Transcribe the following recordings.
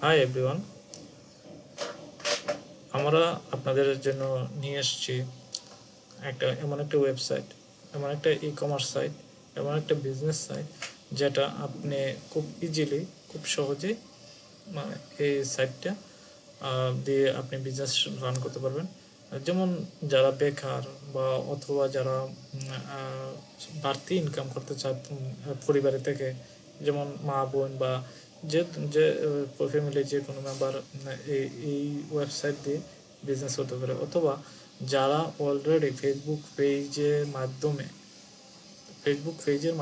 Hi everyone, আমরা আপনাদের জন্য নিয়ে এসেছি এমন একটা ওয়েবসাইট, এমন একটা ই কমার্স সাইট, এমন একটা বিজনেস সাইট যেটা আপনি খুব ইজিলি, খুব সহজেই মানে এই সাইটটা দিয়ে আপনি বিজনেস রান করতে পারবেন। যেমন যারা বেকার বা অথবা যারা বাড়তি ইনকাম করতে চান পরিবারের থেকে, যেমন মা বোন বা যে যে ফ্যামিলির যে কোনো মেম্বার এই এই ওয়েবসাইট দিয়ে বিজনেস করতে পারে, অথবা যারা অলরেডি ফেসবুক পেজের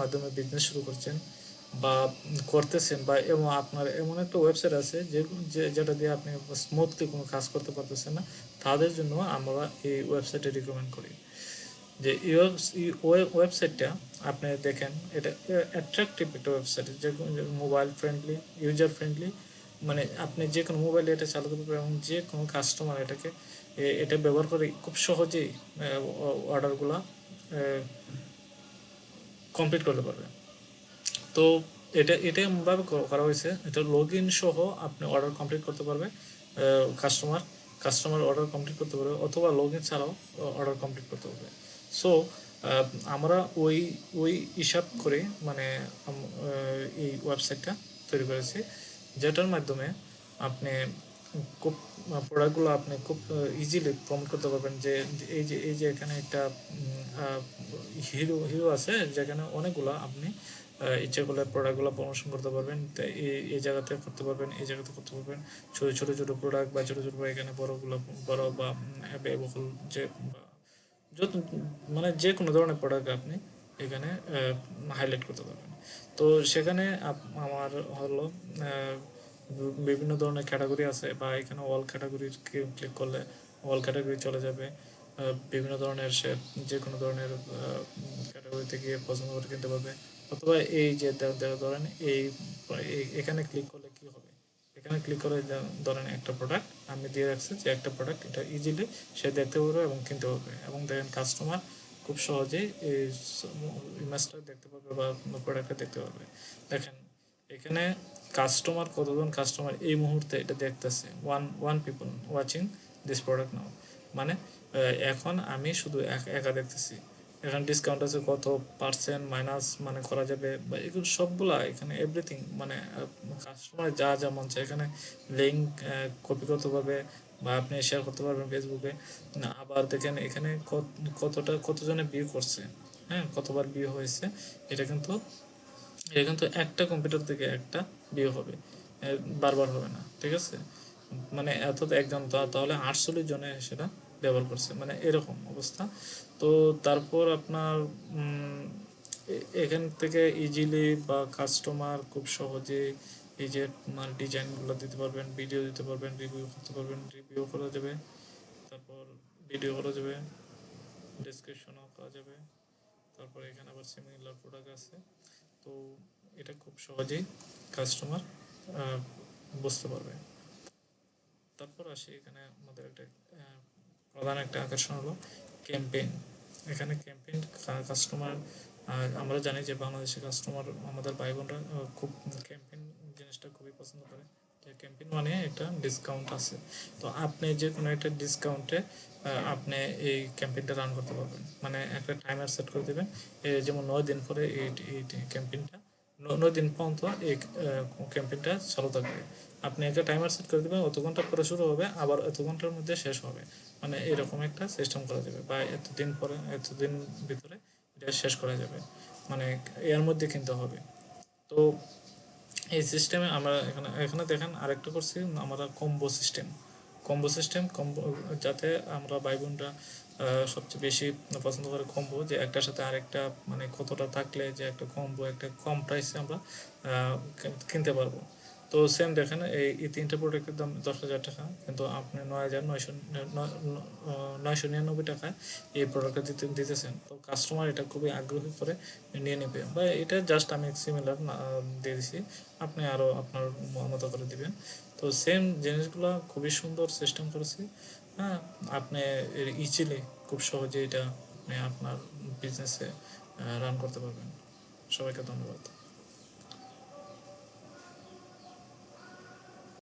মাধ্যমে বিজনেস শুরু করছেন বা করতেছেন, বা এবং আপনার এমন একটা ওয়েবসাইট আছে যেটা দিয়ে আপনি স্মুথলি কোনো কাজ করতে পারতেছেন না, তাদের জন্য আমরা এই ওয়েবসাইটে রিকমেন্ড করি। যে এই ওয়েবসাইটটা আপনি দেখেন, এটা অ্যাট্রাকটিভ একটা ওয়েবসাইট, যে মোবাইল ফ্রেন্ডলি, ইউজার ফ্রেন্ডলি, মানে আপনি যে কোনো মোবাইলে এটা চালাতে পারবেন এবং যে কোনো কাস্টমার এটা ব্যবহার করে খুব সহজেই অর্ডারগুলো কমপ্লিট করতে পারবে। তো এটা এমনভাবে করা হয়েছে, এটা লগ ইন সহ আপনি অর্ডার কমপ্লিট করতে পারবে, কাস্টমার কাস্টমার অর্ডার কমপ্লিট করতে পারবে, অথবা লগ ইন ছাড়াও অর্ডার কমপ্লিট করতে পারবে। সো আমরা ওই ওই হিসাব করে মানে এই ওয়েবসাইটটা তৈরি করেছি, যেটার মাধ্যমে আপনি খুব প্রোডাক্টগুলো আপনি খুব ইজিলি প্রমোট করতে পারবেন। যে এই যে এখানে একটা হিরো হিরো আছে, যেখানে অনেকগুলো আপনি ইচ্ছে করলে প্রোডাক্টগুলো প্রমোশন করতে পারবেন। তো এই জায়গাতে করতে পারবেন, এই জায়গাতে করতে পারবেন। ছোটো ছোটো ছোটো প্রোডাক্ট বা ছোটো ছোটো, এখানে বড় বা ব্যয়বহুল যে যত মানে যে কোনো ধরনের প্রোডাক্ট আপনি এখানে হাইলাইট করতে পারবেন। তো সেখানে আমার হলো বিভিন্ন ধরনের ক্যাটাগরি আছে, বা এখানে অল ক্যাটাগরি ক্লিক করলে অল ক্যাটাগরি চলে যাবে। বিভিন্ন ধরনের সে যে কোনো ধরনের ক্যাটাগরিতে গিয়ে পছন্দ করে কিনতে পারবে। অথবা এই যে ধরেন এখানে ক্লিক করলে কি হবে, এখানে ক্লিক করে ধরেন একটা প্রোডাক্ট আমি দিয়ে রাখছি, যে একটা প্রোডাক্ট এটা ইজিলি সে দেখতে পারবে এবং কিনতে পারবে, এবং দেখেন কাস্টমার খুব সহজেই এই ইমেজটা দেখতে পারবে বা প্রোডাক্টটা দেখতে পারবে। দেখেন এখানে কতজন কাস্টমার এই মুহূর্তে এটা দেখতেছে, one people watching this product now, মানে এখন আমি শুধু একা দেখতেছি। এখানে ডিসকাউন্ট আছে, কত পার্সেন্ট মাইনাস মানে করা যাবে, বা এগুলো সবগুলা এখানে এভরিথিং, মানে কাস্টমার যা যা মন চায় এখানে লিঙ্ক কপি করতে পারবে, বা আপনি শেয়ার করতে পারবেন ফেসবুকে। আবার দেখেন এখানে কতজনে ভিউ করছে, হ্যাঁ, কতবার ভিউ হয়েছে। এটা কিন্তু এটা কিন্তু একটা কম্পিউটার থেকে একটা ভিউ হবে, বারবার হবে না, ঠিক আছে। মানে এত একজন তাহলে 48 জনে সেটা ব্যবহার করছে, মানে এরকম অবস্থা। তো তারপর আপনার এখান থেকে ইজিলি বা কাস্টমার খুব সহজে এই যে মানে ডিজাইনগুলো দিতে পারবেন, ভিডিও দিতে পারবেন, রিভিউ করতে পারবেন, রিভিউ করা যাবে, তারপর ভিডিও করা যাবে, ডেসক্রিপশনও করা যাবে। তারপর এখানে আবার সিমিলার প্রোডাক্ট আছে। তো এটা খুব সহজেই কাস্টমার বুঝতে পারবে। তারপর আসি এখানে আমাদের একটা প্রধান একটা আকর্ষণ হলো ক্যাম্পেইন। এখানে ক্যাম্পেইন কাস্টমার, আমরা জানি যে বাংলাদেশের কাস্টমার আমাদের ভাই বোনরা খুব ক্যাম্পেইন জিনিসটা খুবই পছন্দ করে। যে ক্যাম্পেইন মানে একটা ডিসকাউন্ট আছে, তো আপনি যে কোনো একটা ডিসকাউন্টে আপনি এই ক্যাম্পেইনটা রান করতে পারবেন। মানে একটা টাইমার সেট করে দেবেন, যেমন 9 দিন পরে এই ক্যাম্পেইনটা 9 দিন পর্যন্ত এই ক্যাম্পেইনটা চালু থাকবে। আপনি একটা টাইমার সেট করে দেবেন, অত ঘন্টা পরে শুরু হবে, আবার এত ঘন্টার মধ্যে শেষ হবে। মানে এরকম একটা সিস্টেম করা যাবে, বা এতদিন পরে এতদিন ভিতরে এটা শেষ করা যাবে, মানে এর মধ্যে কিনতে হবে। তো এই সিস্টেমে আমরা এখানে এখানে দেখেন আরেকটা করছি আমরা কম্বো, যাতে আমরা ভাই বোনরা সবচেয়ে বেশি পছন্দ করে কম্বো, যে একটার সাথে আরেকটা মানে কতটা থাকলে যে একটা কম্বো একটা কম প্রাইসে আমরা কিনতে পারবো। তো সেম দেখেন এই তিনটে প্রোডাক্টের দাম 10,000 টাকা, কিন্তু আপনি 9,999 টাকায় এই প্রোডাক্টটা দিতেছেন। তো কাস্টমার এটা খুবই আগ্রহী করে নিয়ে নেবে, বা এটা জাস্ট আমি সিমিলার দিয়ে দিছি, আপনি আরও আপনার মতো করে দিবেন। তো সেম জিনিসগুলো খুবই সুন্দর সিস্টেম করেছি। হ্যাঁ, আপনি ইজিলি খুব সহজে এটা আপনি আপনার বিজনেসে রান করতে পারবেন। সবাইকে ধন্যবাদ।